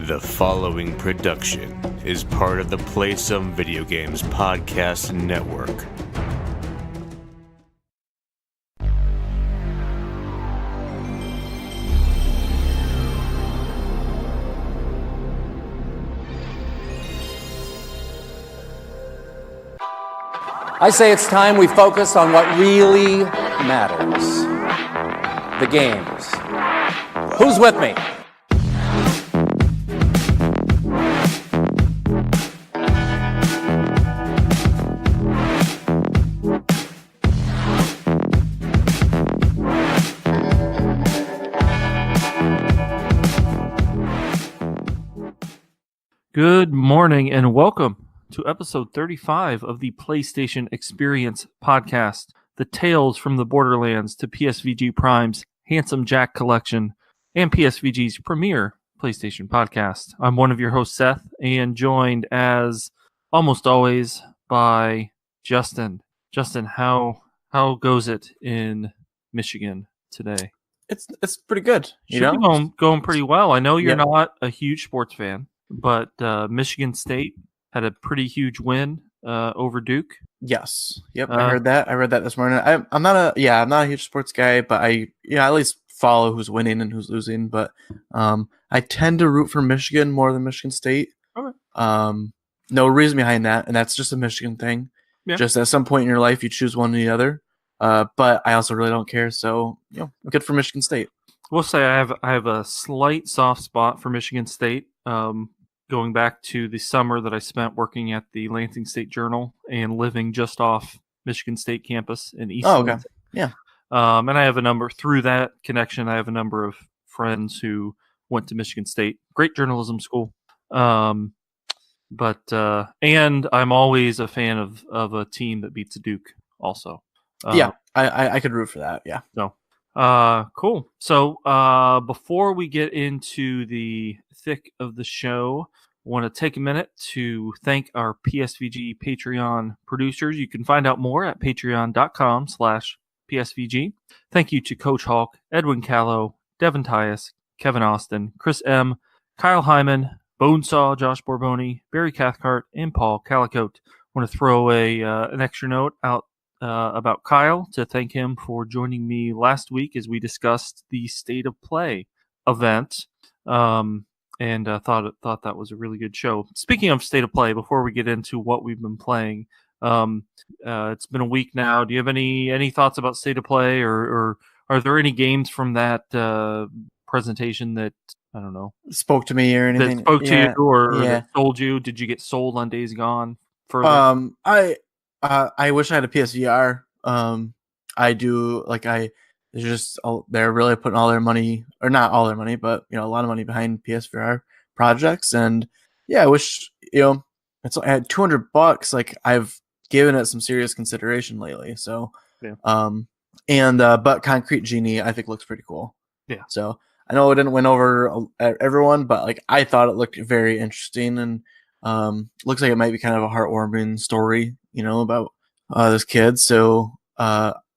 The following production is part of the Play Some Video Games podcast network. I say it's time we focus on what really matters. The games. Who's with me? Good morning and welcome to episode 35 of the PlayStation Experience podcast, the Tales from the Borderlands to PSVG Prime's Handsome Jack Collection, and PSVG's premier PlayStation podcast. I'm one of your hosts, Seth, and joined as almost always by Justin. Justin, how goes it in Michigan today? It's pretty good. Should be going pretty well. I know you're not a huge sports fan, but Michigan State had a pretty huge win over Duke. Yes. Yep. I heard that. I read that this morning. I'm not a huge sports guy, but I at least follow who's winning and who's losing. But I tend to root for Michigan more than Michigan State. Okay. No reason behind that, and that's just a Michigan thing. Yeah. Just at some point in your life, you choose one or the other. But I also really don't care. So good for Michigan State. We'll say I have a slight soft spot for Michigan State. Going back to the summer that I spent working at the Lansing State Journal and living just off Michigan State campus in East. Oh, okay. Yeah. And I have through that connection, I have a number of friends who went to Michigan State. Great journalism school. And I'm always a fan of a team that beats a Duke also. I could root for that. Yeah. So, cool. So, before we get into the thick of the show, I want to take a minute to thank our PSVG Patreon producers. You can find out more at patreon.com/PSVG. Thank you to Coach Hawk, Edwin Callow, Devin Tyus, Kevin Austin, Chris M., Kyle Hyman, Bonesaw, Josh Borboni, Barry Cathcart, and Paul Calicote. I want to throw an extra note out about Kyle to thank him for joining me last week as we discussed the State of Play event. And thought that was a really good show. Speaking of State of Play, before we get into what we've been playing, it's been a week now. Do you have any thoughts about State of Play, or are there any games from that presentation that, I don't know, spoke to me or anything? That spoke to you or that sold you? Did you get sold on Days Gone further? I wish I had a PSVR. I do. They're really putting all their money, or not all their money, but a lot of money behind PSVR projects. And I wish it's at $200. Like, I've given it some serious consideration lately. So but Concrete Genie I think looks pretty cool. Yeah. So I know it didn't win over everyone, but I thought it looked very interesting, and looks like it might be kind of a heartwarming story, about this kid. So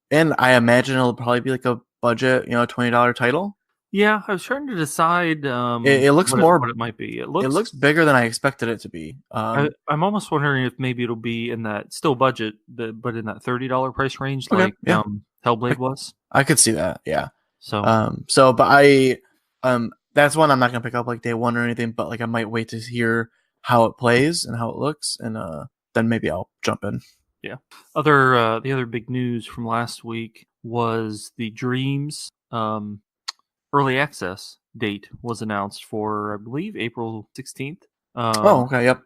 and I imagine it'll probably be like a budget, $20 title. Yeah, I was trying to decide. It looks what it might be. It looks bigger than I expected it to be. I'm almost wondering if maybe it'll be in that still budget, but in that $30 price range, Hellblade was. I could see that. Yeah. So but I that's one I'm not gonna pick up like day one or anything. But I might wait to hear how it plays and how it looks, and then maybe I'll jump in. Yeah. The other big news from last week was the Dreams early access date was announced for, I believe, April 16th. Okay. Yep.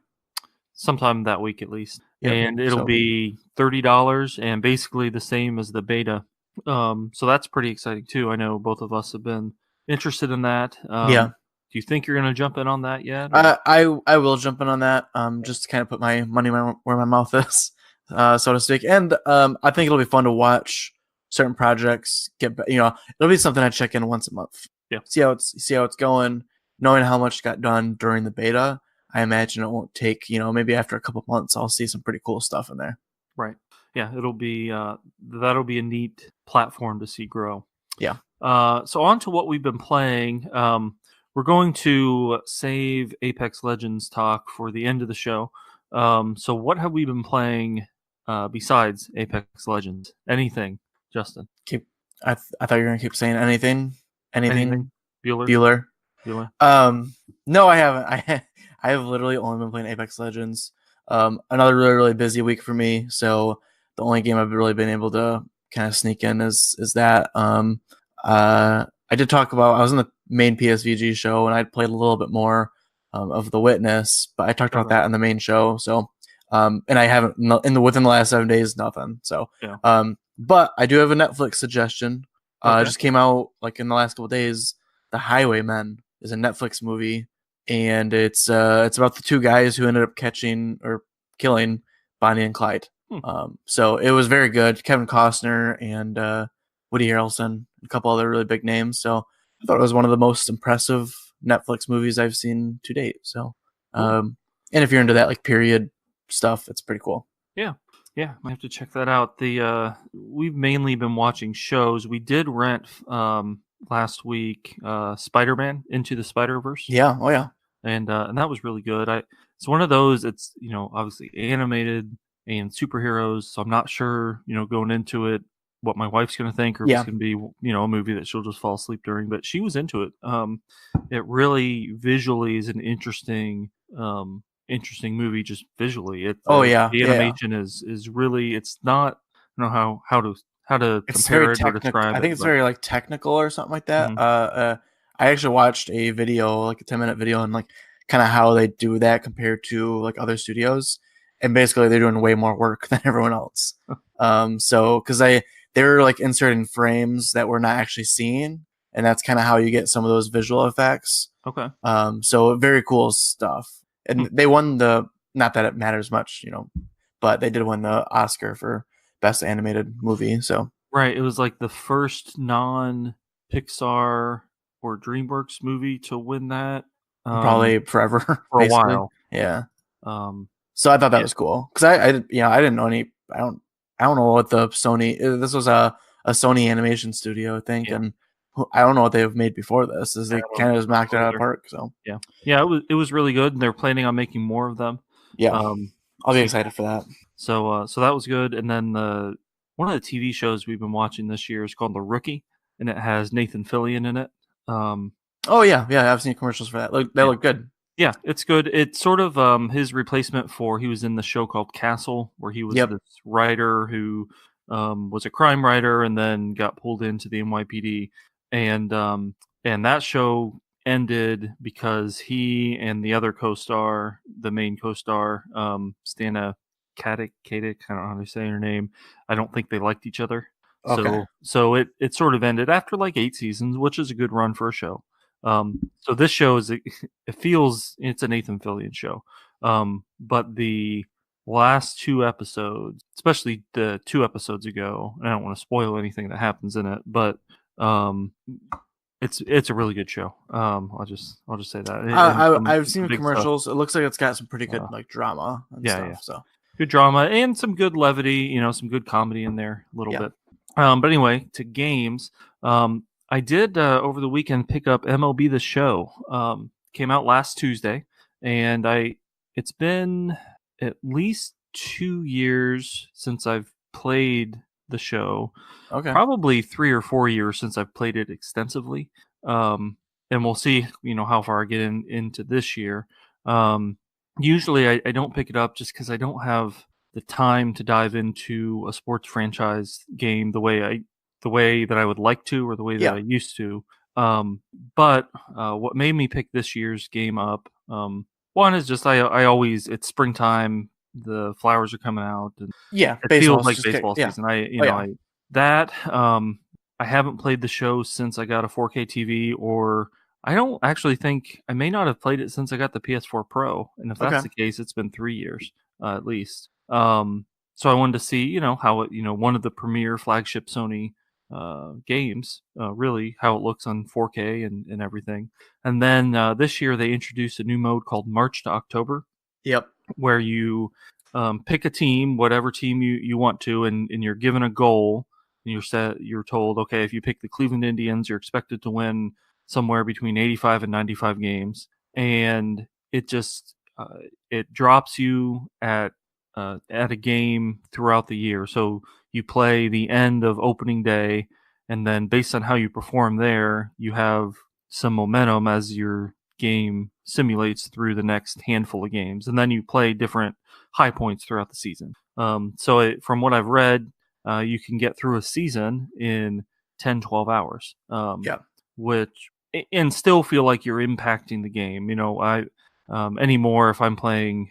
Sometime that week at least. Yep. And it'll be $30 and basically the same as the beta. So that's pretty exciting too. I know both of us have been interested in that. Do you think you're going to jump in on that yet? I will jump in on that. Just to kind of put my money where my mouth is. So to speak, and I think it'll be fun to watch certain projects get. It'll be something I check in once a month. Yeah, see how it's going. Knowing how much got done during the beta, I imagine it won't take. Maybe after a couple months, I'll see some pretty cool stuff in there. Right. Yeah, it'll be that'll be a neat platform to see grow. Yeah. So on to what we've been playing. we're going to save Apex Legends talk for the end of the show. So what have we been playing besides Apex Legends? Anything, Justin? I thought you were gonna keep saying anything. Anything? Bueller. Bueller? No, I haven't. I have literally only been playing Apex Legends. Another really, really busy week for me. So the only game I've really been able to kind of sneak in is that. I did talk about, I was in the main PSVG show and I played a little bit more of The Witness, but I talked about that in the main show. So, and I haven't within the last 7 days, nothing. So, but I do have a Netflix suggestion. It just came out like in the last couple of days. The Highwaymen is a Netflix movie, and it's about the two guys who ended up catching or killing Bonnie and Clyde. So it was very good. Kevin Costner and Woody Harrelson, a couple other really big names. So I thought it was one of the most impressive Netflix movies I've seen to date. So, and if you're into that like period stuff, it's pretty cool. Yeah, I have to check that out. We've mainly been watching shows. We did rent last week Spider-Man Into the Spider-Verse. Yeah, oh yeah. And that was really good. It's one of those, it's, obviously animated and superheroes, so I'm not sure, going into it what my wife's going to think, or if it's going to be, a movie that she'll just fall asleep during, but she was into it. It really visually is an interesting movie, just visually. The animation is really, it's not, I don't know how to compare it or describe it. I think it's very like technical or something like that. I actually watched a video, like a 10-minute video, and like kind of how they do that compared to like other studios, and basically they're doing way more work than everyone else. So because they were like inserting frames that we're not actually seeing, and that's kind of how you get some of those visual effects. Okay. So very cool stuff. And they won not that it matters much, but they did win the Oscar for Best Animated Movie. So right, it was like the first non-Pixar or DreamWorks movie to win that. Probably forever for a while. Yeah. So I thought that was cool because I didn't know any. I don't know what the Sony. This was a Sony animation studio, I think, and I don't know what they've made before this. They kind of just knocked it out of the park. So yeah, it was really good, and they're planning on making more of them. Yeah, I'll be excited for that. So that was good. And then one of the TV shows we've been watching this year is called The Rookie, and it has Nathan Fillion in it. Oh yeah, I've seen commercials for that. They look good. Yeah, it's good. It's sort of his replacement he was in the show called Castle, where he was this writer who was a crime writer and then got pulled into the NYPD, and that show ended because he and the other co-star, the main co-star, Stana Katic, I don't know how to say her name. I don't think they liked each other. Okay. So it sort of ended after like 8 seasons, which is a good run for a show. So this show it's a Nathan Fillion show. But the last 2 episodes, especially the 2 episodes ago, and I don't want to spoil anything that happens in it, but it's a really good show. I'll just say that. I've seen commercials. Stuff. It looks like it's got some pretty good like drama and stuff. Yeah. So good drama and some good levity, some good comedy in there a little bit. But anyway, to games. I did over the weekend pick up MLB The Show. Came out last Tuesday, and it's been at least 2 years since I've played the show. Okay. Probably 3 or 4 years since I've played it extensively. And we'll see, how far I get into this year. Usually I don't pick it up just because I don't have the time to dive into a sports franchise game the way that I would like to, or the way that I used to. But what made me pick this year's game up, one is just I always, it's springtime, the flowers are coming out, and it feels like baseball season. I haven't played the show since I got a 4K TV, or I don't actually think I may not have played it since I got the PS4 Pro, and if that's the case, it's been 3 years at least. So I wanted to see, how it, one of the premier flagship Sony games, really how it looks on 4K and everything. And then this year they introduced a new mode called March to October. Yep. Where you pick a team, whatever team you want to, and you're given a goal, and you're told, okay, if you pick the Cleveland Indians, you're expected to win somewhere between 85 and 95 games, and it just it drops you at a game throughout the year. So you play the end of opening day, and then based on how you perform there, you have some momentum as your game simulates through the next handful of games, and then you play different high points throughout the season. From what I've read, you can get through a season in 10, 12 hours, which and still feel like you're impacting the game. Anymore if I'm playing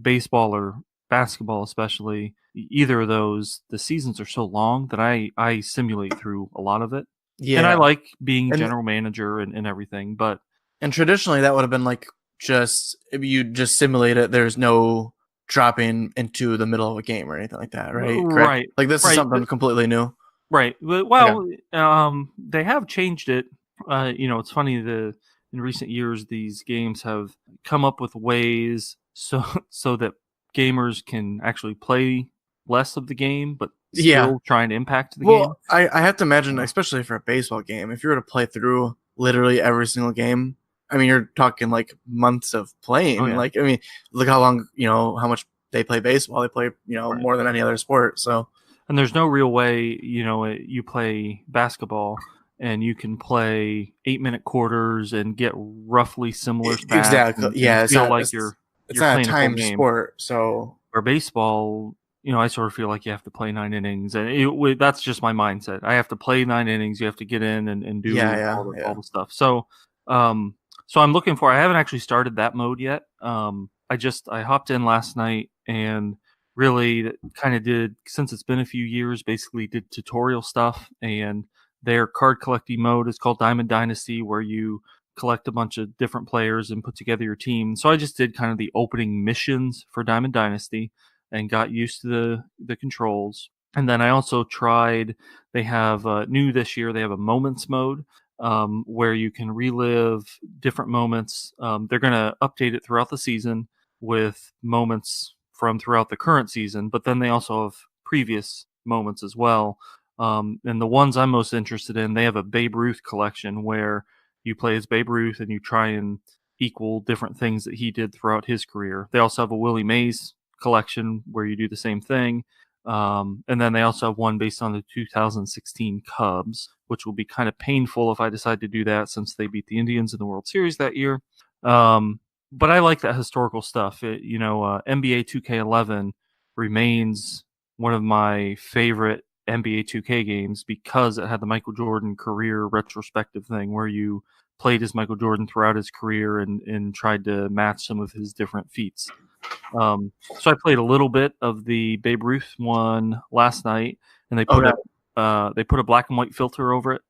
baseball or basketball, especially either of those, the seasons are so long that I simulate through a lot of it. Yeah, and I like being general manager and everything, but traditionally that would have been like if you just simulate it, there's no dropping into the middle of a game or anything like that, right? Correct? Right. Like this is something completely new. Right. Well, they have changed it. It's funny, in recent years these games have come up with ways so that gamers can actually play less of the game, but still try and impact the game. I have to imagine, especially for a baseball game, if you were to play through literally every single game, I mean, you're talking like months of playing. Like, I mean, look how long, how much they play baseball. They play, more than any other sport. So, and there's no real way, you play basketball and you can play 8-minute quarters and get roughly similar stats. Exactly. Yeah. It's not a time sport. So, or baseball, I sort of feel like you have to play 9 innings, and that's just my mindset. I have to play 9 innings. You have to get in and do all the stuff. So, so I'm looking for. I haven't actually started that mode yet. I hopped in last night and really kind of did, since it's been a few years, basically did tutorial stuff. And their card collecting mode is called Diamond Dynasty, where you collect a bunch of different players and put together your team. So I just did kind of the opening missions for Diamond Dynasty and got used to the controls. And then I also tried. They have new this year. They have a moments mode. Where you can relive different moments. They're going to update it throughout the season with moments from throughout the current season, but then they also have previous moments as well. And the ones I'm most interested in, they have a Babe Ruth collection where you play as Babe Ruth and you try and equal different things that he did throughout his career. They also have a Willie Mays collection where you do the same thing. And then they also have one based on the 2016 Cubs, which will be kind of painful if I decide to do that since they beat the Indians in the World Series that year. But I like that historical stuff. NBA 2K11 remains one of my favorite NBA 2K games because it had the Michael Jordan career retrospective thing where you played as Michael Jordan throughout his career and tried to match some of his different feats. So I played a little bit of the Babe Ruth one last night, and they put a black and white filter over it.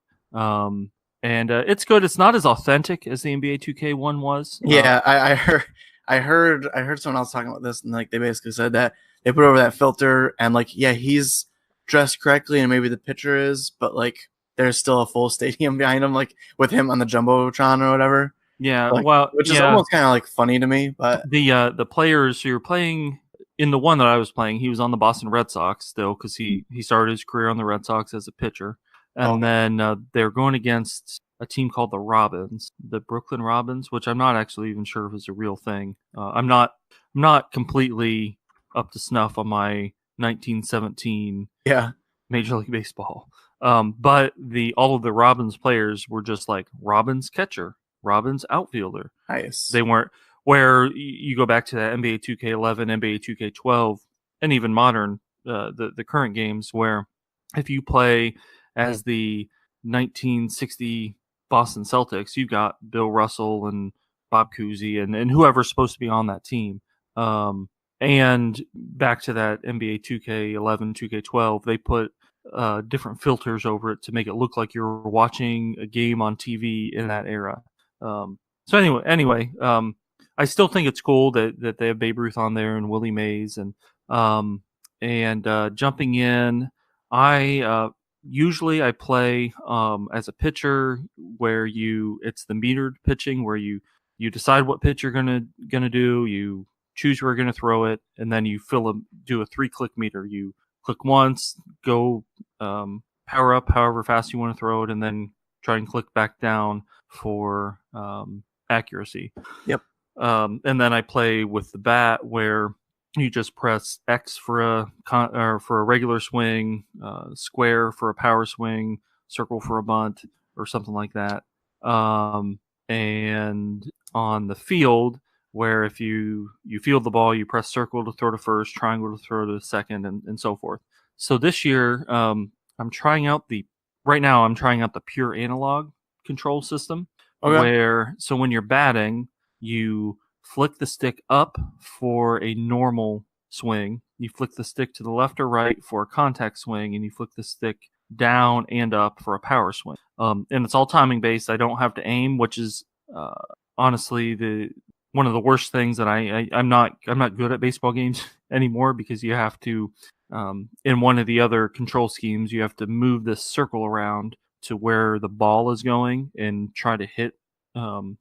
And it's good. It's not as authentic as the NBA 2K one was. Yeah, I heard someone else talking about this, and like they basically said that they put over that filter, and like he's dressed correctly, and maybe the pitcher is, but like there's still a full stadium behind him, like with him on the jumbotron or whatever. Yeah, which is almost kind of like funny to me. But the players who you're playing in the one that I was playing, he was on the Boston Red Sox still because he started his career on the Red Sox as a pitcher, and then they're going against a team called the Robins, the Brooklyn Robins, which I'm not actually even sure if it's a real thing. I'm not completely up to snuff on my 1917 Major League Baseball, but all of the Robins players were just like Robins catcher, Robins outfielder. Nice. They weren't where you go back to that NBA 2K11, NBA 2K12, and even modern the current games where if you play as the 1960 Boston Celtics, you've got Bill Russell and Bob Cousy and whoever's supposed to be on that team. And back to that NBA 2K11, 2K12, they put different filters over it to make it look like you're watching a game on TV in that era. So anyway, I still think it's cool that they have Babe Ruth on there and Willie Mays and jumping in. Usually I play as a pitcher where it's the metered pitching where you decide what pitch you're gonna do, you choose where you're gonna throw it, and then you do a 3-click meter. You click once, go power up however fast you want to throw it, and then try and click back down for accuracy. Yep. And then I play with the bat, where you just press X for a regular swing, square for a power swing, circle for a bunt, or something like that. And on the field, where if you field the ball, you press circle to throw to first, triangle to throw to second, and so forth. So this year, I'm trying out the pure analog control system, where so when you're batting, you flick the stick up for a normal swing, you flick the stick to the left or right for a contact swing, and you flick the stick down and up for a power swing. And it's all timing based. I don't have to aim, which is honestly one of the worst things that I'm not good at baseball games anymore, because you have to in one of the other control schemes, you have to move this circle around to where the ball is going and try to hit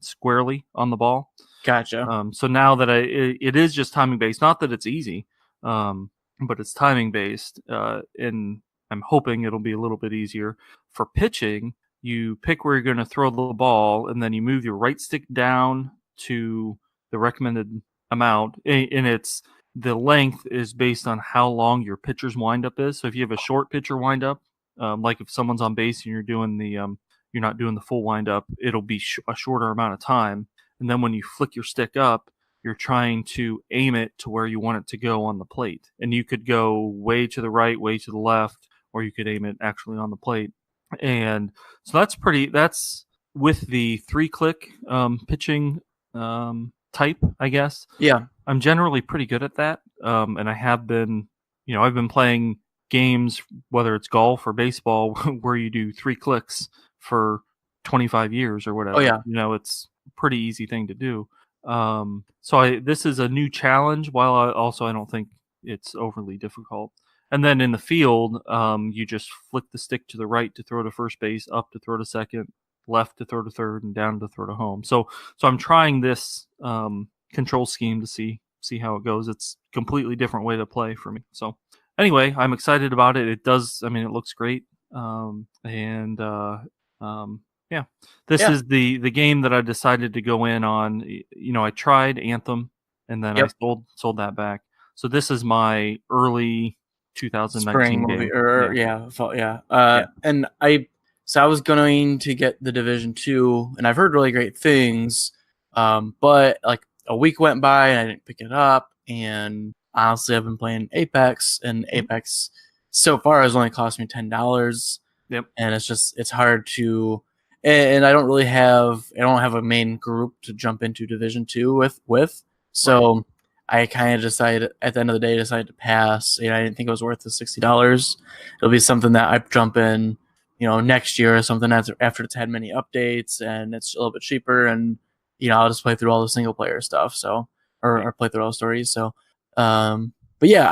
squarely on the ball. Gotcha. So now that it is just timing based, not that it's easy, but it's timing based, and I'm hoping it'll be a little bit easier. For pitching, you pick where you're going to throw the ball, and then you move your right stick down to the recommended amount, and it's the length is based on how long your pitcher's windup is. So if you have a short pitcher windup, like if someone's on base and you're doing the you're not doing the full windup, it'll be a shorter amount of time. And then when you flick your stick up, you're trying to aim it to where you want it to go on the plate. And you could go way to the right, way to the left, or you could aim it actually on the plate. And so that's with the 3-click pitching type, I guess. Yeah. I'm generally pretty good at that. And I have been, I've been playing games, whether it's golf or baseball, where you do 3 clicks for 25 years or whatever. Oh, yeah. It's a pretty easy thing to do. So this is a new challenge, while I don't think it's overly difficult. And then in the field, you just flick the stick to the right to throw to first base, up to throw to second, left to throw to third, and down to throw to home. So I'm trying this control scheme to see how it goes. It's a completely different way to play for me. So anyway, I'm excited about it. It looks great. Yeah, this is the game that I decided to go in on. I tried Anthem, and then I sold that back. So this is my early 2019 game. Fall. And I was going to get the Division 2, and I've heard really great things. But like a week went by and I didn't pick it up. And honestly, I've been playing Apex, and Apex so far has only cost me $10. Yep. And it's hard to, and I don't have a main group to jump into Division 2 with. So right. I kind of decided at the end of the day, to pass. I didn't think it was worth the $60. It'll be something that I jump in, next year or something after it's had many updates and it's a little bit cheaper, and I'll just play through all the single player stuff. So or play through all the stories. So, but yeah,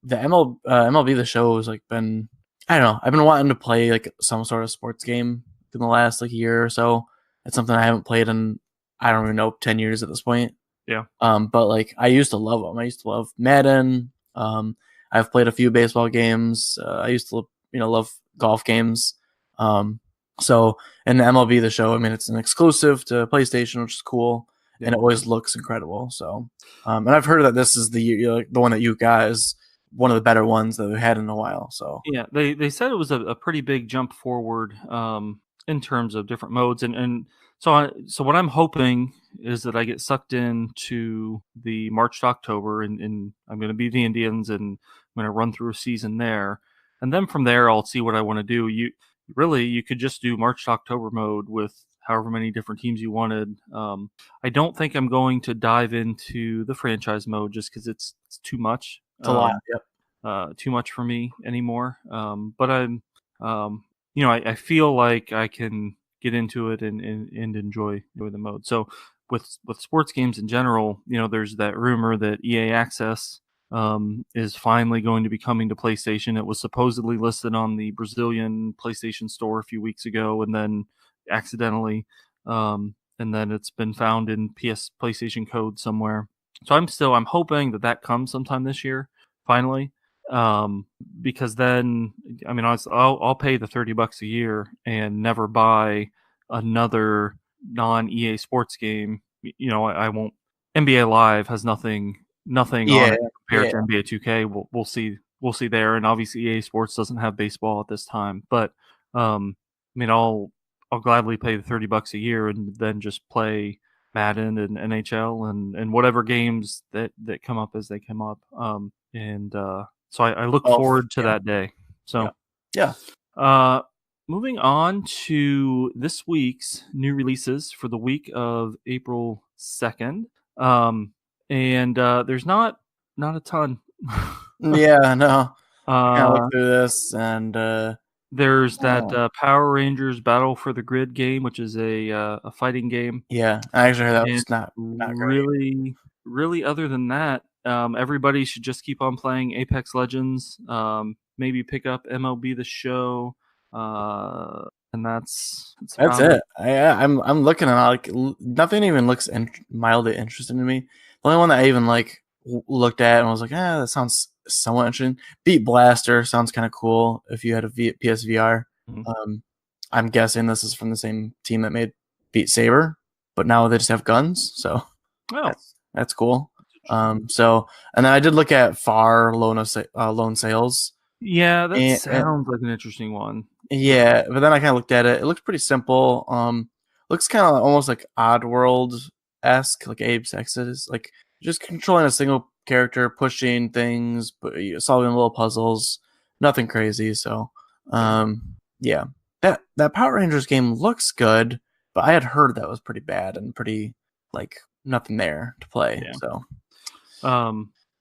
the MLB The Show has been, I don't know. I've been wanting to play some sort of sports game in the last year or so. It's something I haven't played in, I don't even know, 10 years at this point. Yeah. But I used to love them. I used to love Madden. I've played a few baseball games. I used to love golf games. So, and the MLB The Show, it's an exclusive to PlayStation, which is cool, and it always looks incredible. So, and I've heard that this is the one that you got is one of the better ones that we've had in a while. So yeah, they said it was a pretty big jump forward in terms of different modes, and so what I'm hoping is that I get sucked into the March to October, and I'm going to be the Indians, and I'm going to run through a season there, and then from there I'll see what I want to do. You could just do March to October mode with however many different teams you wanted. I don't think I'm going to dive into the franchise mode just because it's too much. It's a lot. Yep. Too much for me anymore. But I'm, I feel like I can get into it and enjoy the mode. So with sports games in general, there's that rumor that EA Access is finally going to be coming to PlayStation. It was supposedly listed on the Brazilian PlayStation Store a few weeks ago, and then accidentally, and then it's been found in PlayStation code somewhere. So I'm hoping that comes sometime this year, finally, because then I'll pay the $30 a year and never buy another non-EA Sports game. I won't. NBA Live has nothing on it compared to NBA 2K. We'll see there, and obviously EA Sports doesn't have baseball at this time. But I'll gladly pay the $30 a year and then just play Madden and NHL and whatever games that come up as they come up. So I look forward to that day. So moving on to this week's new releases for the week of April 2nd. There's not a ton. No. I look through this and there's that Power Rangers Battle for the Grid game, which is a fighting game. Yeah, I actually heard that was not great. Really, other than that, everybody should just keep on playing Apex Legends. Maybe pick up MLB The Show, and that's it. I'm looking at nothing even looks mildly interesting to me. The only one that I even looked at and was like, that sounds somewhat interesting. Beat Blaster sounds kind of cool if you had a PSVR. Mm-hmm. I'm guessing this is from the same team that made Beat Saber, but now they just have guns, so that's cool. And then I did look at Far Lone Sales. Yeah, that sounds like an interesting one. Yeah, but then I kind of looked at it. It looks pretty simple. Looks kind of almost like Oddworld-esque, like Abe's Exodus, like just controlling a single character, pushing things, but solving little puzzles. Nothing crazy. So, yeah, that Power Rangers game looks good, but I had heard that was pretty bad and pretty nothing there to play. Yeah. So,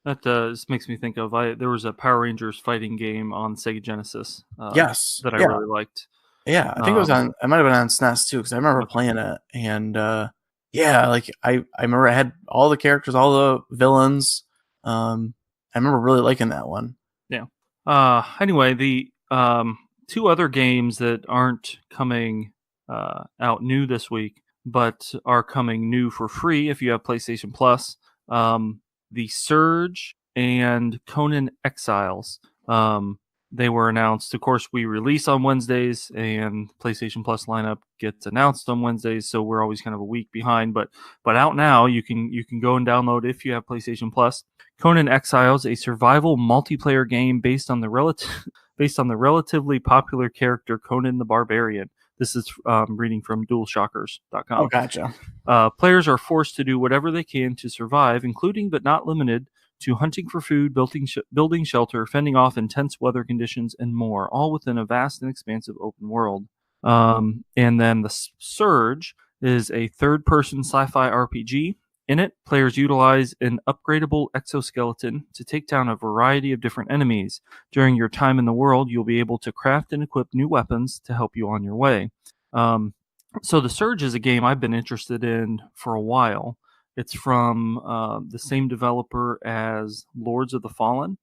that this makes me think of there was a Power Rangers fighting game on Sega Genesis. Yes, that I really liked. Yeah, I think it was on. It might have been on SNES too, because I remember playing it, and I remember I had all the characters, all the villains. I remember really liking that one. Yeah. Anyway, the two other games that aren't coming out new this week, but are coming new for free if you have PlayStation Plus. The Surge and Conan Exiles. They were announced. Of course, we release on Wednesdays, and PlayStation Plus lineup gets announced on Wednesdays, so we're always kind of a week behind. But out now, you can go and download if you have PlayStation Plus. Conan Exiles, a survival multiplayer game based on the relatively popular character Conan the Barbarian. This is reading from DualShockers.com. Oh, gotcha. Players are forced to do whatever they can to survive, including but not limited to hunting for food, building shelter, fending off intense weather conditions, and more, all within a vast and expansive open world. And then the Surge is a third-person sci-fi RPG. In it, players utilize an upgradable exoskeleton to take down a variety of different enemies. During your time in the world, you'll be able to craft and equip new weapons to help you on your way. So the Surge is a game I've been interested in for a while. It's from the same developer as Lords of the Fallen,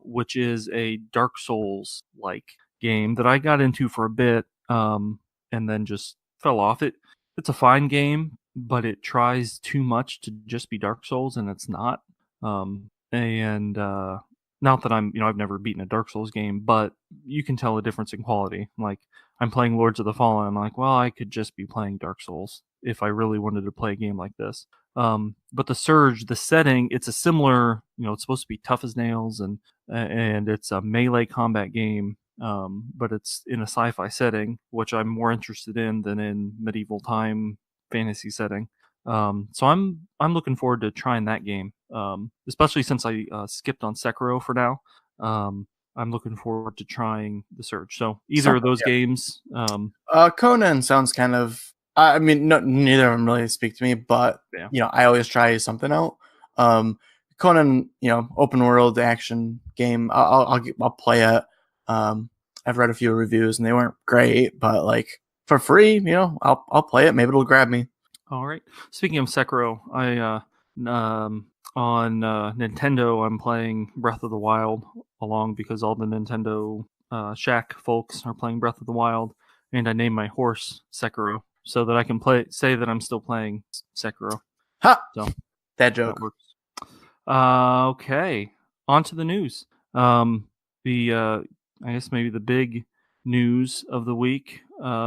which is a Dark Souls-like game that I got into for a bit and then just fell off. It's a fine game, but it tries too much to just be Dark Souls, and it's not. Not that I've never beaten a Dark Souls game, but you can tell a difference in quality. Like, I'm playing Lords of the Fallen, I'm like, well, I could just be playing Dark Souls if I really wanted to play a game like this. But the Surge, the setting, it's a similar, it's supposed to be tough as nails, and it's a melee combat game, but it's in a sci-fi setting, which I'm more interested in than in medieval time fantasy setting. So I'm looking forward to trying that game, especially since I skipped on Sekiro for now. I'm looking forward to trying the Surge. So either of those games. Conan sounds kind of. I mean, neither of them really speak to me, but I always try something out. Conan, open world action game. I'll play it. I've read a few reviews and they weren't great, but for free, I'll play it. Maybe it'll grab me. All right. Speaking of Sekiro, on Nintendo, I'm playing Breath of the Wild along because all the Nintendo Shack folks are playing Breath of the Wild, and I named my horse Sekiro so that I can say that I'm still playing Sekiro. Ha! So that joke. Okay. On to the news. I guess maybe the big news of the week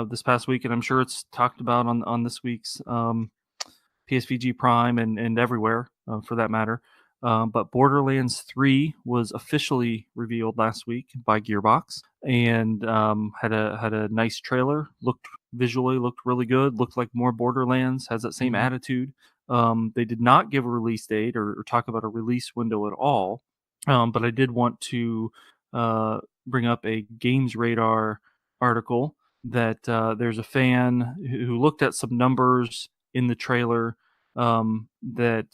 this past week, and I'm sure it's talked about on this week's PSVG Prime and everywhere for that matter. But Borderlands 3 was officially revealed last week by Gearbox, and had a nice trailer. Visually looked really good. Looked like more Borderlands. Has that same attitude. They did not give a release date or talk about a release window at all. But I did want to bring up a Games Radar article that there's a fan who looked at some numbers in the trailer that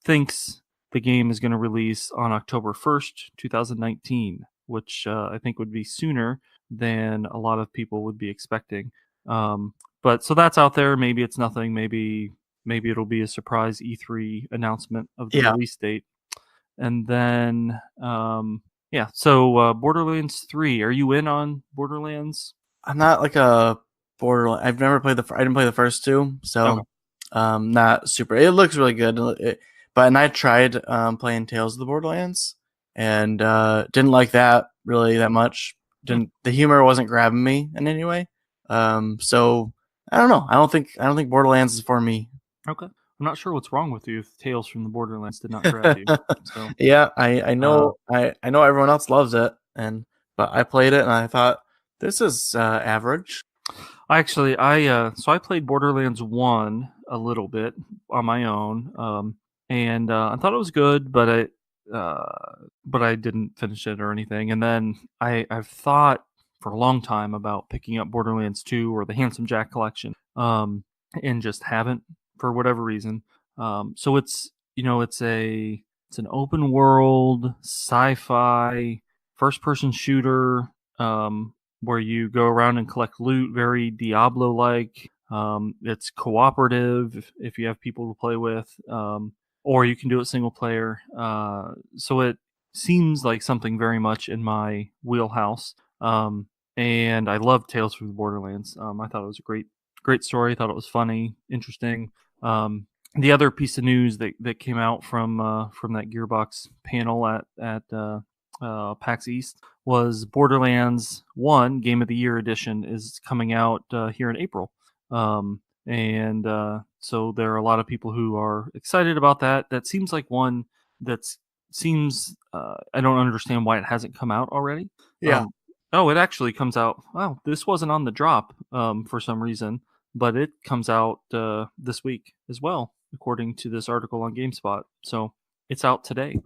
thinks the game is going to release on October 1st, 2019, which I think would be sooner than a lot of people would be expecting. But so that's out there. Maybe it's nothing. Maybe it'll be a surprise E3 announcement of the release date. And then, so Borderlands 3. Are you in on Borderlands? I'm not like a Borderlands. I've never played I didn't play the first two, so not super. It looks really good, but I tried playing Tales of the Borderlands and didn't like that really that much. The humor wasn't grabbing me in any way. So I don't know. I don't think Borderlands is for me. Okay. I'm not sure what's wrong with you if Tales from the Borderlands did not grab you. So. Yeah, I know. I know everyone else loves it, but I played it and I thought this is average. Actually, I played Borderlands 1 a little bit on my own, and I thought it was good, but I didn't finish it or anything. And then I've thought for a long time about picking up Borderlands 2 or the Handsome Jack collection, and just haven't for whatever reason. So it's an open world sci-fi first-person shooter where you go around and collect loot, very Diablo-like. It's cooperative if you have people to play with, or you can do it single player. So it seems like something very much in my wheelhouse. And I love Tales from the Borderlands. I thought it was a great story. I thought it was funny, interesting. The other piece of news that came out from that Gearbox panel at PAX East was Borderlands 1 Game of the Year edition is coming out here in April. And so there are a lot of people who are excited about that. That seems like one that seems I don't understand why it hasn't come out already. Yeah. It actually comes out. Wow, this wasn't on the drop for some reason, but it comes out this week as well, according to this article on GameSpot. So it's out today.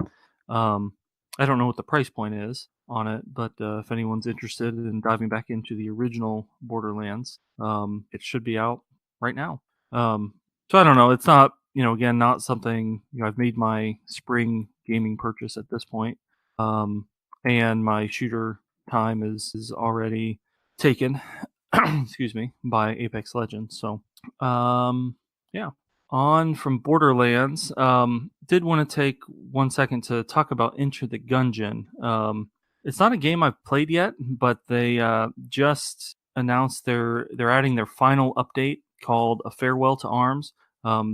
I don't know what the price point is on it, but if anyone's interested in diving back into the original Borderlands, it should be out right now. So I don't know. It's not, again, not something, I've made my spring gaming purchase at this point. And my shooter time is already taken, excuse me, by Apex Legends. So, yeah. On from Borderlands, did want to take 1 second to talk about Enter the Gungeon. It's not a game I've played yet, but they just announced they're adding their final update called A Farewell to Arms.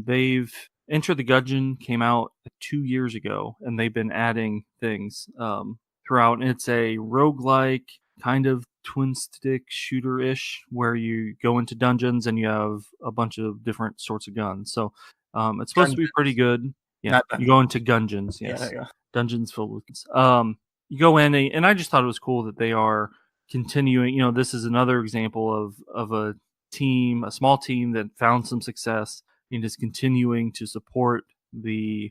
They've Enter the Gungeon came out 2 years ago, and they've been adding things throughout. And it's a roguelike kind of twin stick shooter-ish where you go into dungeons and you have a bunch of different sorts of guns. So it's supposed to be pretty good. Yeah, you go into dungeons. Yes, Yeah. Dungeons filled with you go in, and I just thought it was cool that they are continuing. This is another example of a team, a small team that found some success and is continuing to support their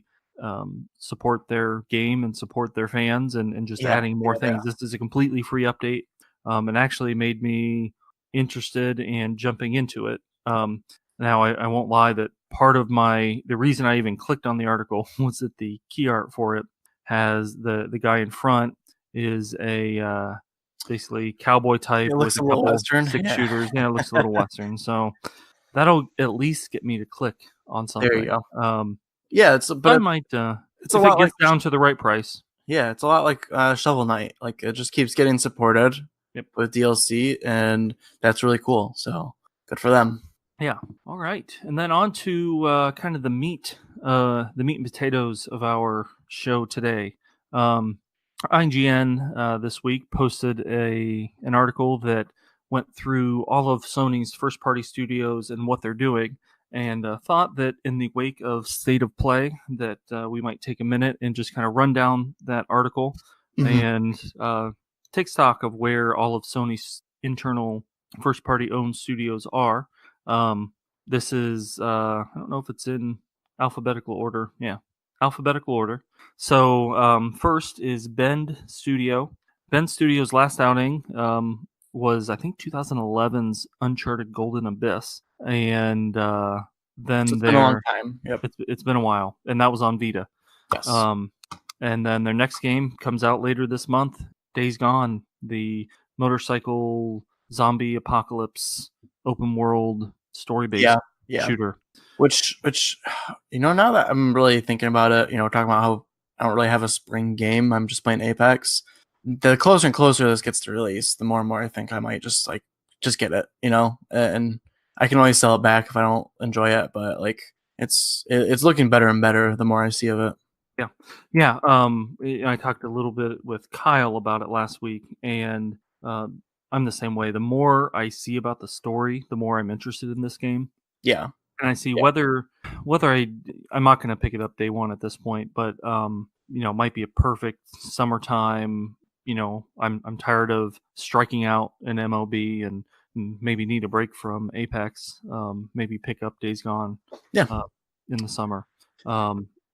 game and support their fans and just adding more things. This is a completely free update, and actually made me interested in jumping into it. Now I won't lie that part of the reason I even clicked on the article was that the key art for it has the guy in front is a basically cowboy type with a couple Western. six shooters. Yeah, it looks a little Western. So that'll at least get me to click on something. There you go. It's a lot gets down to the right price. Yeah, it's a lot like Shovel Knight. Like it just keeps getting supported with DLC, and that's really cool. So good for them. Yeah. All right. And then on to kind of the meat and potatoes of our show today. IGN this week posted an article that went through all of Sony's first-party studios and what they're doing, and thought that in the wake of State of Play that we might take a minute and just kind of run down that article and take stock of where all of Sony's internal first-party owned studios are. This is, I don't know if it's in alphabetical order. Yeah, alphabetical order. So first is Bend Studio. Bend Studio's last outing was, I think, 2011's Uncharted Golden Abyss. And then it's been a long time. Yep. It's been a while. And that was on Vita. Yes. And then their next game comes out later this month, Days Gone, the motorcycle zombie apocalypse open world story-based shooter. Which now that I'm really thinking about it, talking about how I don't really have a spring game, I'm just playing Apex. The closer and closer this gets to release, the more and more I think I might just get it, and I can always sell it back if I don't enjoy it, but it's looking better and better the more I see of it. Yeah. I talked a little bit with Kyle about it last week, and I'm the same way. The more I see about the story, the more I'm interested in this game. Yeah. And I see whether I'm not going to pick it up day one at this point, but it might be a perfect summertime. I'm tired of striking out in MLB and maybe need a break from Apex. Maybe pick up Days Gone. In the summer.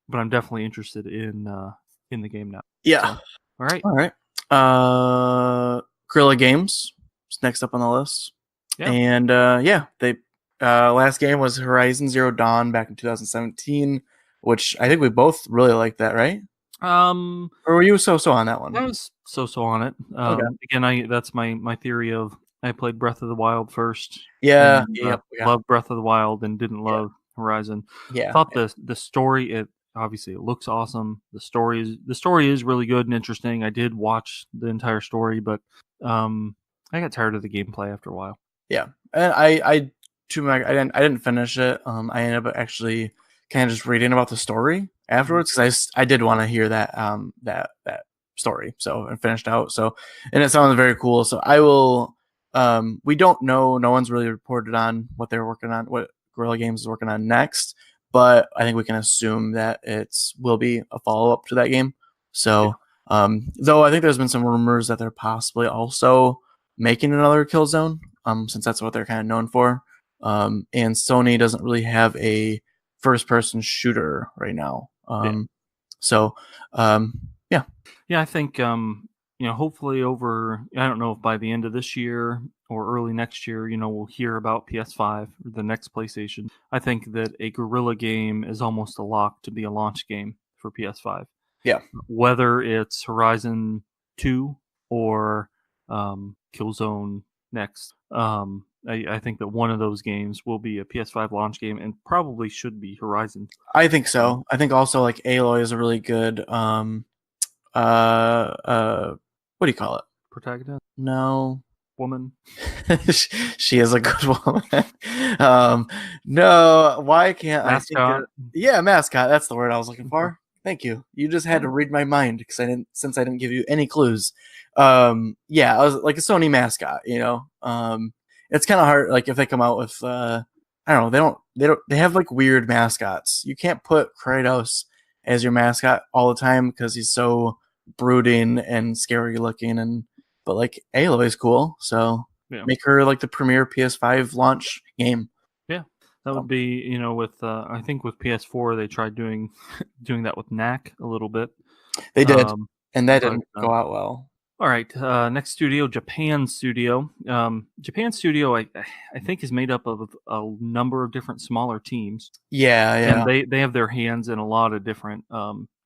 But I'm definitely interested in the game now. Yeah. So, all right. Guerrilla Games is next up on the list. Yeah. And they last game was Horizon Zero Dawn back in 2017, which I think we both really liked that, right? Or were you so on that one? I was so on it. Okay. Again, that's my theory of I played Breath of the Wild first. Yeah. Loved Breath of the Wild and didn't love Horizon. Yeah. Thought the story obviously it looks awesome. The story is really good and interesting. I did watch the entire story, but I got tired of the gameplay after a while. Yeah, and I didn't finish it. I ended up actually kind of just reading about the story afterwards because I did want to hear that that story. So I finished out. So and it sounds very cool. So I will. We don't know. No one's really reported on what they're working on. What Guerrilla Games is working on next. But I think we can assume that will be a follow-up to that game. So, though I think there's been some rumors that they're possibly also making another Killzone, since that's what they're kind of known for. And Sony doesn't really have a first-person shooter right now. So, yeah. Yeah, I think hopefully over. I don't know if by the end of this year or early next year, we'll hear about PS5 or the next PlayStation. I think that a Guerrilla game is almost a lock to be a launch game for PS5. Yeah. Whether it's Horizon 2 or Killzone next, I think that one of those games will be a PS5 launch game and probably should be Horizon. I think so. I think also Aloy is a really good what do you call it? Protagonist? No. Woman. She is a good woman. No, why can't mascot. I think mascot, that's the word I was looking for. Thank you. You just had to read my mind since I didn't give you any clues. I was like a Sony mascot, It's kind of hard if they come out with I don't know, they have weird mascots. You can't put Kratos as your mascot all the time because he's so brooding and scary looking but Aloy is cool, so make her the premier PS5 launch game. Yeah, that would be with I think with PS4 they tried doing that with Knack a little bit. They did, and that didn't go out well. All right, next studio, Japan Studio. Japan Studio, I think, is made up of a number of different smaller teams. Yeah. And they have their hands in a lot of different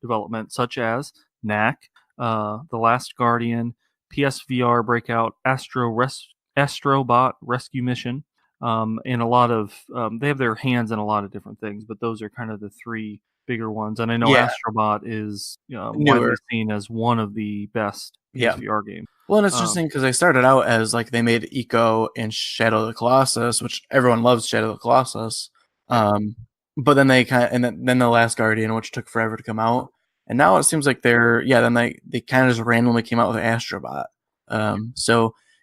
development, such as Knack, The Last Guardian, PSVR Breakout, Astrobot Rescue Mission, and a lot of they have their hands in a lot of different things, but those are kind of the three bigger ones. And I know Astrobot is widely seen as one of the best PSVR games. Well, and it's interesting because they started out as they made Eco and Shadow of the Colossus, which everyone loves Shadow of the Colossus. But then they then The Last Guardian, which took forever to come out. And now it seems like then they kind of just randomly came out with Astrobot. I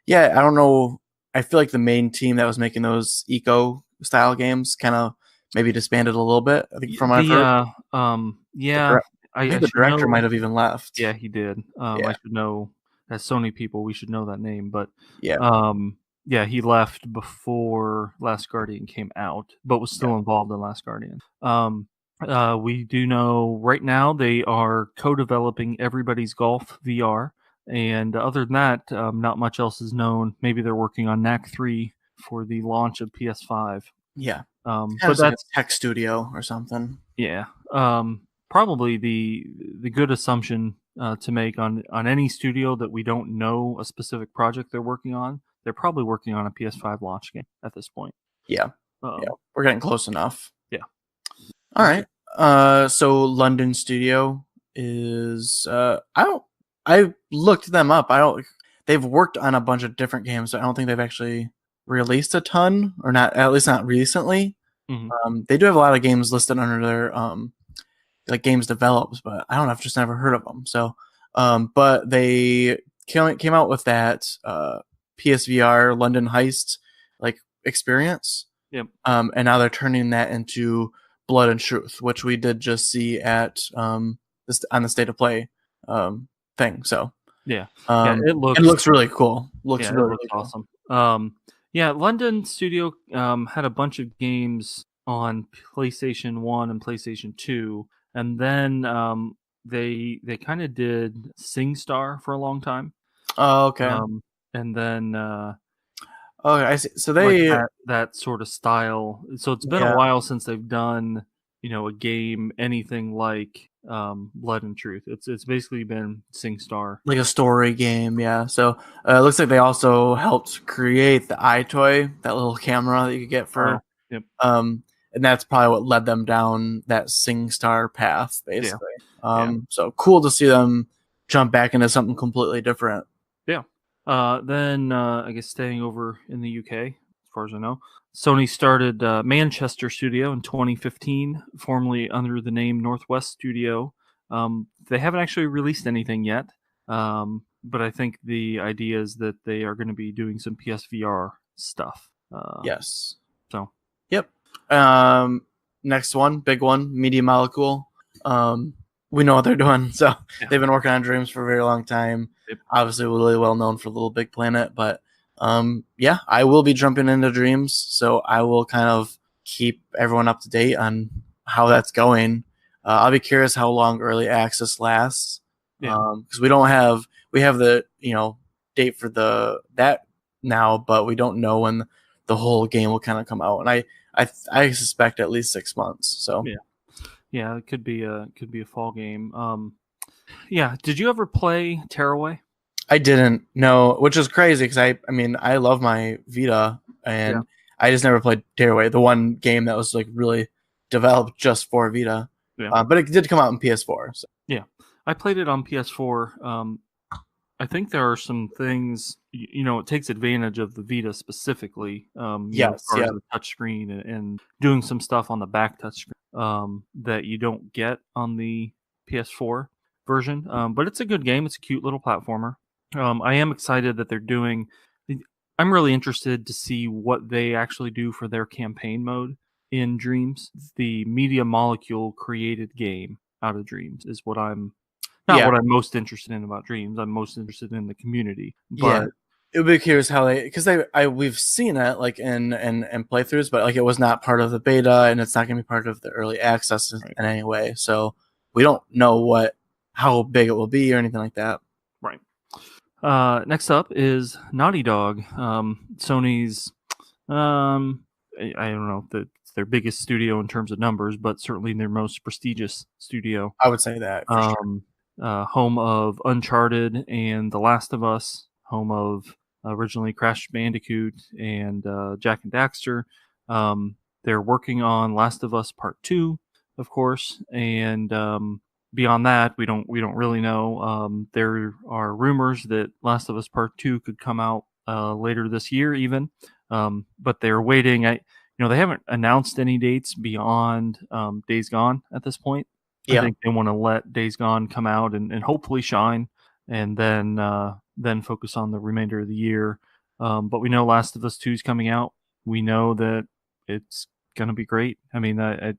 don't know. I feel like the main team that was making those eco style games kind of maybe disbanded a little bit. I think from what I've heard. Yeah, I think I the should director know. might have even left. Yeah, he did. Yeah. I should know, as Sony people, we should know that name. But Yeah. yeah, he left before Last Guardian came out, but was still involved in Last Guardian. We do know right now they are co-developing Everybody's Golf VR, and other than that, not much else is known. Maybe they're working on Knack 3 for the launch of PS5. Yeah. But Like that's a tech studio or something. yeah. Probably the good assumption to make on any studio that we don't know a specific project they're working on. They're probably working on a PS5 launch game at this point. Yeah. Yeah. We're getting close enough. Yeah. All right. So London Studio is I looked them up. They've worked on a bunch of different games, so I don't think they've actually released a ton, or not, at least not recently. Mm-hmm. They do have a lot of games listed under their like games developed, but I don't know, I've just never heard of them. So but they came out with that PSVR London Heist like experience. Yep. And now they're turning that into Blood and Truth, which we did just see at on the State of Play thing. So yeah, it looks really cool. Looks really cool. Awesome. Yeah, London Studio had a bunch of games on PlayStation 1 and PlayStation 2, and then they kind of did SingStar for a long time. Oh, okay. And then okay, I see. So they like that sort of style. So it's been a while since they've done, a game anything like Blood and Truth. It's basically been SingStar, like a story game. Yeah. So it looks like they also helped create the iToy, that little camera that you could get for. Yep. And that's probably what led them down that SingStar path, basically. So cool to see them jump back into something completely different. Yeah. Then I guess staying over in the UK, as far as I know, Sony started Manchester Studio in 2015, formerly under the name Northwest Studio. They haven't actually released anything yet, but I think the idea is that they are going to be doing some PSVR stuff. Yes. So. Yep. Next one, big one, Media Molecule. We know what they're doing. So they've been working on Dreams for a very long time. Yep. Obviously, really well known for Little Big Planet, but I will be jumping into Dreams, so I will kind of keep everyone up to date on how that's going. I'll be curious how long early access lasts, because we have the date for that now, but we don't know when the whole game will kind of come out, and I suspect at least 6 months. So yeah, it could be a fall game. Did you ever play Tearaway? I didn't know, which is crazy because I love my Vita, and I just never played Tearaway, the one game that was like really developed just for Vita. Yeah. But it did come out on PS4. So. Yeah, I played it on PS4. I think there are some things, it takes advantage of the Vita specifically. Yes, the touchscreen and doing some stuff on the back touchscreen that you don't get on the PS4 version. But it's a good game. It's a cute little platformer. I am excited that they're doing. I'm really interested to see what they actually do for their campaign mode in Dreams. The Media Molecule created game out of Dreams is what I'm. Not what I'm most interested in about Dreams. I'm most interested in the community. But it would be curious how because we've seen it like in playthroughs, but like it was not part of the beta, and it's not going to be part of the early access in any way. So we don't know how big it will be or anything like that. Right. Next up is Naughty Dog. Sony's, I don't know if it's their biggest studio in terms of numbers, but certainly their most prestigious studio. I would say that. For sure. Home of Uncharted and The Last of Us, home of originally Crash Bandicoot and Jak and Daxter. They're working on Last of Us Part 2, of course, and beyond that, we don't really know. There are rumors that Last of Us Part 2 could come out later this year, even, but they're waiting. They haven't announced any dates beyond Days Gone at this point. I think they want to let Days Gone come out and hopefully shine, and then focus on the remainder of the year. But we know Last of Us 2 is coming out. We know that it's going to be great. I mean, I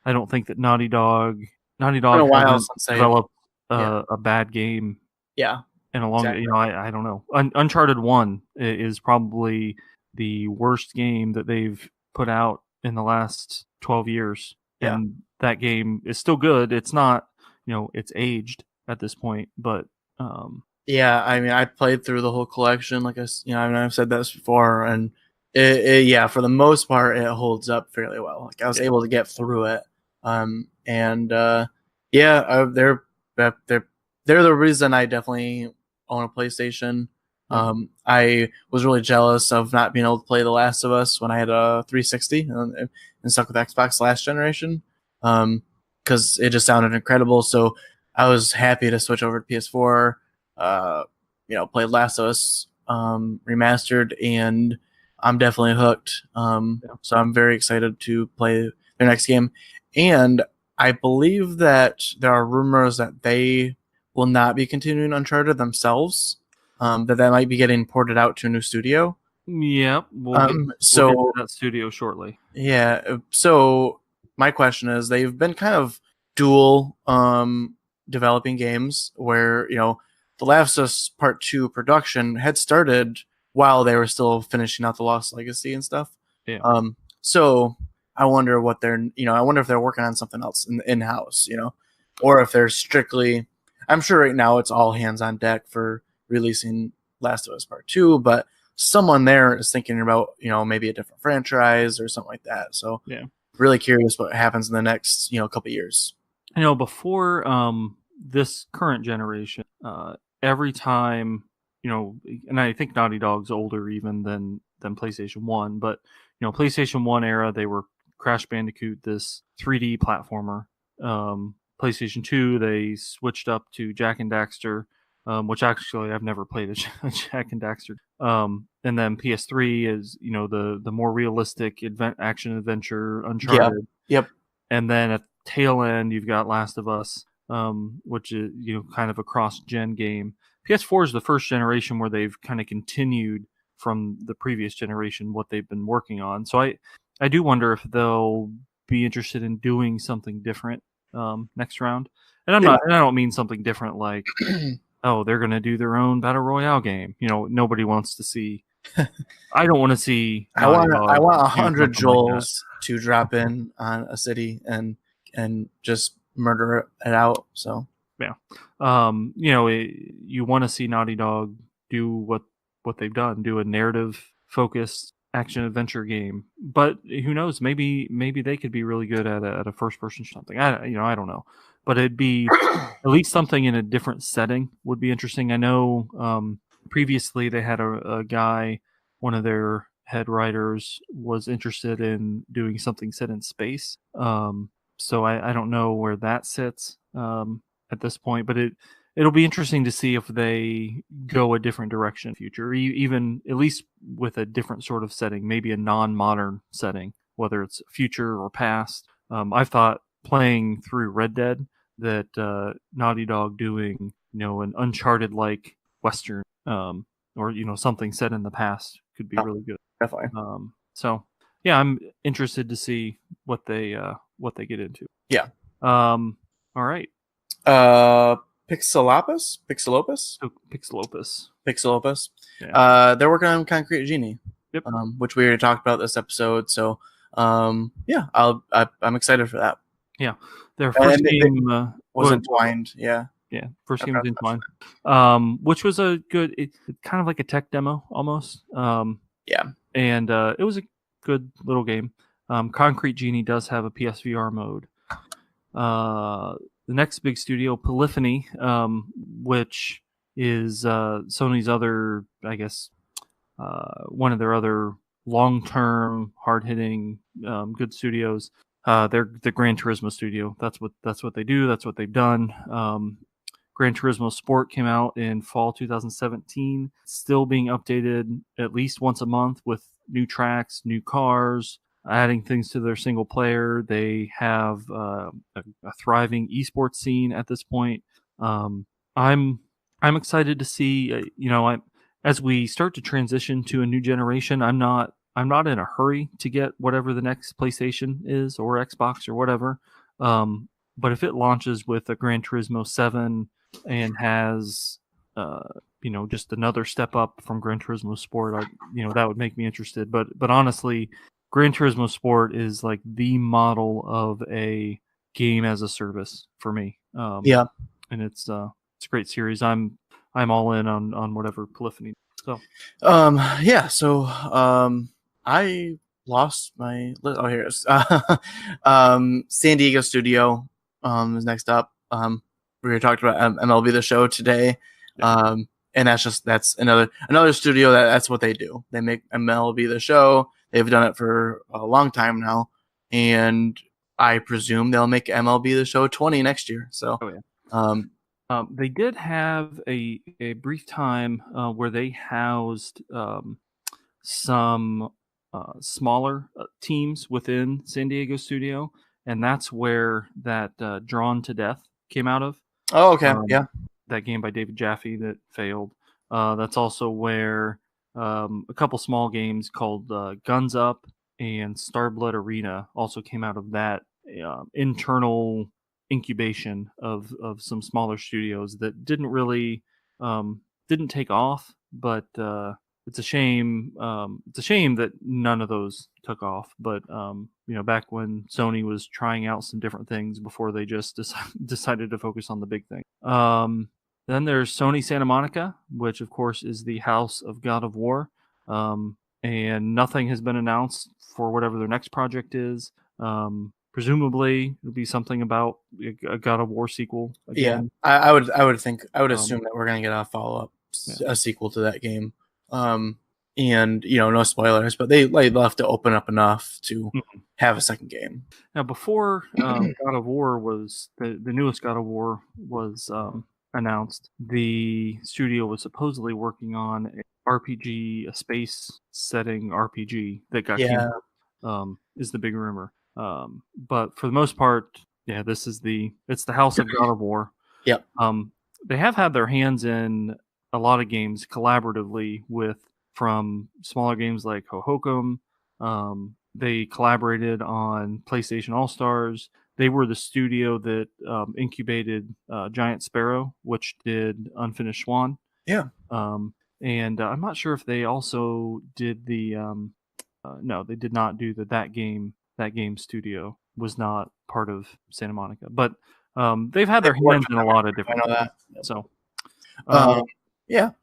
don't think that Naughty Dog Been a while hasn't since they've developed yeah. a bad game Yeah. in a long. Exactly. I don't know. Uncharted 1 is probably the worst game that they've put out in the last 12 years. Yeah. And that game is still good. It's not, it's aged at this point, but yeah, I mean, I played through the whole collection, like I've said this before, and yeah, for the most part, it holds up fairly well. Like I was able to get through it, they're the reason I definitely own a PlayStation. I was really jealous of not being able to play The Last of Us when I had a 360 and stuck with Xbox last generation, because it just sounded incredible. So I was happy to switch over to PS4. Played Last of Us remastered, and I'm definitely hooked. So I'm very excited to play their next game. And I believe that there are rumors that they will not be continuing Uncharted themselves, that might be getting ported out to a new studio. Yep, we'll get to that studio shortly. Yeah, so my question is, they've been kind of dual developing games where, The Last of Us Part 2 production had started while they were still finishing out the Lost Legacy and stuff. Yeah. So I wonder what I wonder if they're working on something else in-house, or if they're strictly, I'm sure right now it's all hands on deck for releasing Last of Us Part 2, but someone there is thinking about, maybe a different franchise or something like that. So yeah, really curious what happens in the next, couple years. Before this current generation, every time, and I think Naughty Dog's older even than PlayStation 1, but, PlayStation 1 era, they were Crash Bandicoot, this 3D platformer. PlayStation 2, they switched up to Jak and Daxter, which actually I've never played a Jak and Daxter. And then PS3 is, the more realistic action adventure Uncharted. Yep. And then at the tail end, you've got Last of Us, which is, kind of a cross-gen game. PS4 is the first generation where they've kind of continued from the previous generation what they've been working on. So I do wonder if they'll be interested in doing something different next round. And I don't mean something different like, oh, they're going to do their own Battle Royale game. Nobody wants to see. I don't want to see. I want 100 Joels to drop in on a city and just murder it out. So yeah, you want to see Naughty Dog do what they've done, do a narrative focused action adventure game. But who knows? Maybe they could be really good at a first person something. I don't know, but it'd be at least something in a different setting would be interesting. I know previously they had a guy, one of their head writers was interested in doing something set in space. So I don't know where that sits at this point, but it'll be interesting to see if they go a different direction in the future, even at least with a different sort of setting, maybe a non-modern setting, whether it's future or past. I've thought playing through Red Dead that Naughty Dog doing, an Uncharted-like Western or, something set in the past could be really good. Definitely. So, yeah, I'm interested to see what they get into. Yeah. All right. Pixelopus. Yeah. They're working on Concrete Genie. Yep. Which we already talked about this episode. So, I'm excited for that. Yeah. Their first game was Entwined. Yeah. Yeah. First game was Entwined. Which was a good, it's kind of like a tech demo almost. Yeah. And it was a good little game. Concrete Genie does have a PSVR mode. The next big studio, Polyphony, which is Sony's other, I guess, one of their other long-term, hard-hitting, good studios. They're the Gran Turismo studio. That's what they do. That's what they've done. Gran Turismo Sport came out in fall 2017. Still being updated at least once a month with new tracks, new cars, adding things to their single player. They have a thriving esports scene at this point. I'm excited to see. as we start to transition to a new generation, I'm not in a hurry to get whatever the next PlayStation is or Xbox or whatever. But if it launches with a Gran Turismo 7 and has just another step up from Gran Turismo Sport, that would make me interested. But honestly, Gran Turismo Sport is like the model of a game as a service for me. Yeah, and it's a great series. I'm all in on whatever Polyphony. So I lost my here it is. San Diego studio is next up. We were talking about MLB The Show today. And that's another studio that's what they do. They make MLB The Show. They've done it for a long time now, and I presume they'll make MLB The Show 20 next year. So, they did have a brief time where they housed some smaller teams within San Diego studio, and that's where that Drawn to Death came out of. Oh, okay, that game by David Jaffe that failed. That's also where a couple small games called Guns Up and Starblood Arena also came out of that internal incubation of some smaller studios that didn't really didn't take off, but it's a shame. It's a shame that none of those took off. But back when Sony was trying out some different things before they just decided to focus on the big thing. Then there's Sony Santa Monica, which of course is the house of God of War, and nothing has been announced for whatever their next project is. Presumably, it'll be something about a God of War sequel. Again. Yeah, I would assume that we're gonna get a follow up, a sequel to that game. And no spoilers, but they left it open up enough to have a second game. Now, before God of War was the newest God of War was announced, the studio was supposedly working on an RPG, a space setting RPG that got canceled. Is the big rumor. But for the most part, it's the house of God of War. Yep. They have had their hands in a lot of games collaboratively from smaller games like Hohokum. They collaborated on PlayStation All-Stars. They were the studio that incubated Giant Sparrow, which did Unfinished Swan. Yeah. And I'm not sure if they also did the no, they did not do that game. That game studio was not part of Santa Monica, but they've had their hands in a lot of different things. So,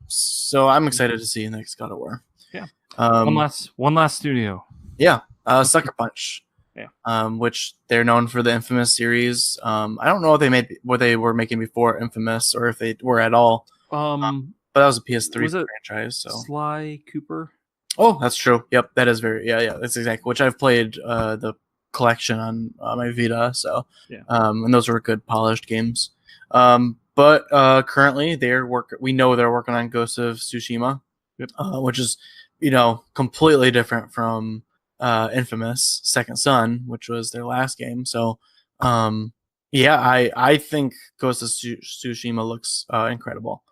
so I'm excited to see next God of War. Yeah. One last studio. Yeah. Sucker Punch. Yeah. Which they're known for the Infamous series. I don't know what they were making before Infamous or if they were at all. But that was a PS3 franchise. So Sly Cooper. Oh, that's true. Yep, that is that's exactly, which I've played the collection on my Vita, so and those were good polished games. But currently we know they're working on Ghost of Tsushima, which is completely different from Infamous Second Son, which was their last game. So I think Ghost of Tsushima looks incredible.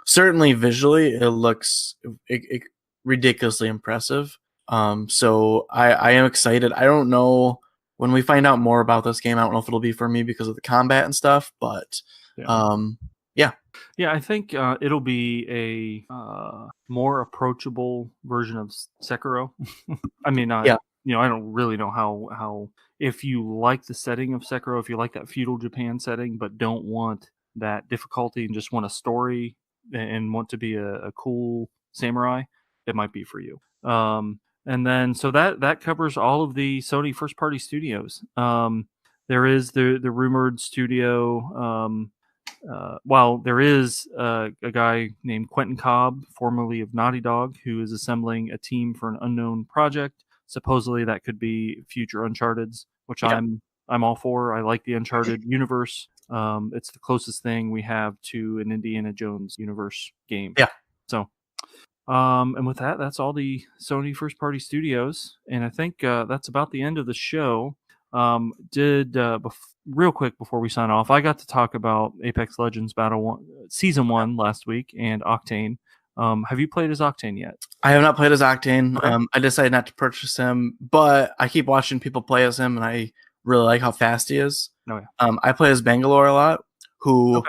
Certainly visually it looks ridiculously impressive. So I am excited. I don't know when we find out more about this game. I don't know if it'll be for me because of the combat and stuff, but I think it'll be a more approachable version of Sekiro. I mean, I don't really know how if you like the setting of Sekiro, if you like that feudal Japan setting, but don't want that difficulty and just want a story and want to be a cool samurai, it might be for you. And then so that covers all of the Sony first party studios. There is the rumored studio. There is a guy named Quentin Cobb, formerly of Naughty Dog, who is assembling a team for an unknown project. Supposedly that could be future Uncharted's, which I'm all for. I like the Uncharted universe. It's the closest thing we have to an Indiana Jones universe game. Yeah. So, and with that, that's all the Sony first party studios. And I think that's about the end of the show. Real quick before we sign off, I got to talk about Apex Legends Season 1 last week and Octane. Have you played as Octane yet? I have not played as Octane. Okay. I decided not to purchase him, but I keep watching people play as him, and I really like how fast he is. Oh, yeah. I play as Bangalore a lot, who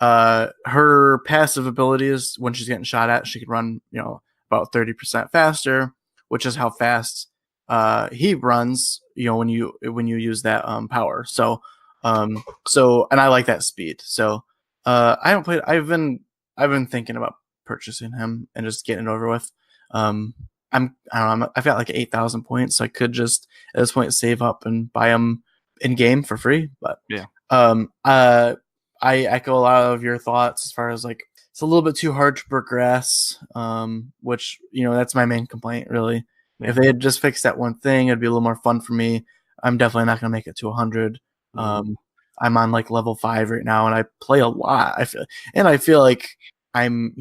her passive ability is when she's getting shot at, she can run, about 30% faster, which is how fast he runs, when you use that power. So and I like that speed. So I haven't played. I've been thinking about purchasing him and just getting it over with. I've got like 8,000 points, so I could just at this point save up and buy him in game for free. But I echo a lot of your thoughts as far as like it's a little bit too hard to progress. Which that's my main complaint really. Yeah. If they had just fixed that one thing, it'd be a little more fun for me. I'm definitely not gonna make it to 100. I'm on like level 5 right now, and I play a lot. I feel like I'm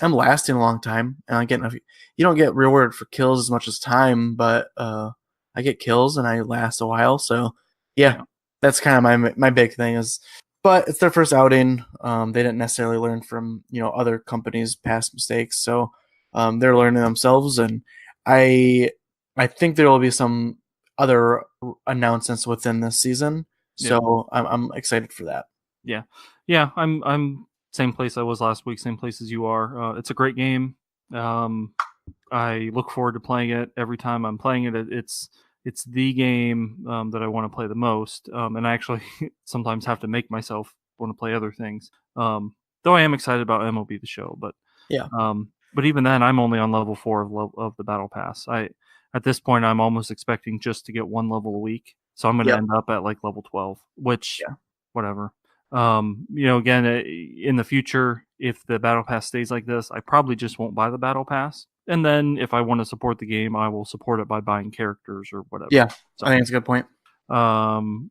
lasting a long time, and I'm getting. You don't get rewarded for kills as much as time, but I get kills and I last a while. So yeah, that's kind of my big thing is. But it's their first outing. They didn't necessarily learn from other companies' past mistakes, so they're learning themselves. And I think there will be some other announcements within this season. So I'm excited for that. Yeah. I'm same place I was last week, same place as you are. It's a great game. I look forward to playing it every time I'm playing it. It's the game that I want to play the most, and I actually sometimes have to make myself want to play other things. Though I am excited about MLB The Show, but but even then, I'm only on level 4 of the Battle Pass. At this point, I'm almost expecting just to get 1 level a week, so I'm going to end up at like level 12, which whatever. Again, in the future, if the Battle Pass stays like this, I probably just won't buy the Battle Pass. And then if I want to support the game, I will support it by buying characters or whatever. Yeah, so, I think it's a good point. And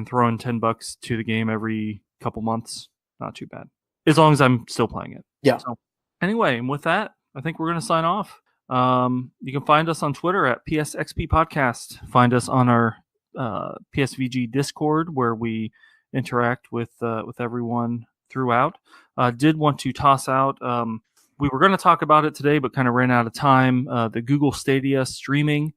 throwing $10 to the game every couple months, not too bad. As long as I'm still playing it. Yeah. So, anyway, and with that, I think we're going to sign off. You can find us on Twitter at PSXP Podcast. Find us on our PSVG Discord, where we interact with everyone throughout. Did want to toss out... we were going to talk about it today, but kind of ran out of time. The Google Stadia streaming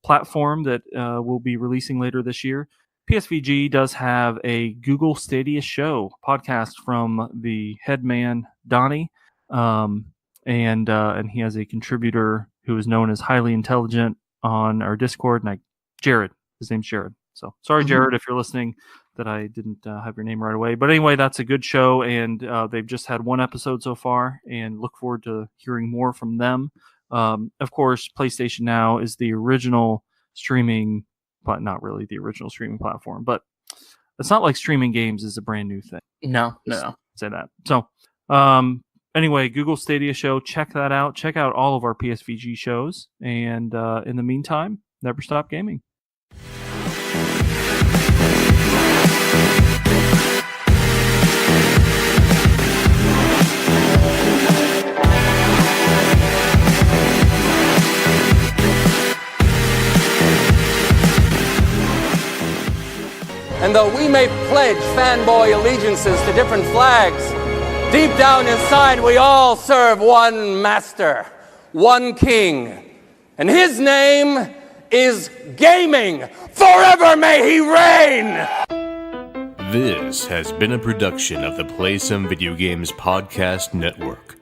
platform that we'll be releasing later this year. PSVG does have a Google Stadia show podcast from the head man, Donnie. And he has a contributor who is known as Highly Intelligent on our Discord. And Jared. His name's Jared. So sorry, Jared, if you're listening, that I didn't have your name right away. But anyway, that's a good show, and they've just had 1 episode so far, and look forward to hearing more from them. Of course, PlayStation Now is the original streaming, but not really the original streaming platform. But it's not like streaming games is a brand new thing. No. Say that. So anyway, Google Stadia show, check that out. Check out all of our PSVG shows, and in the meantime, never stop gaming. And though we may pledge fanboy allegiances to different flags, deep down inside we all serve one master, one king. And his name is gaming. Forever may he reign! This has been a production of the Play Some Video Games Podcast Network.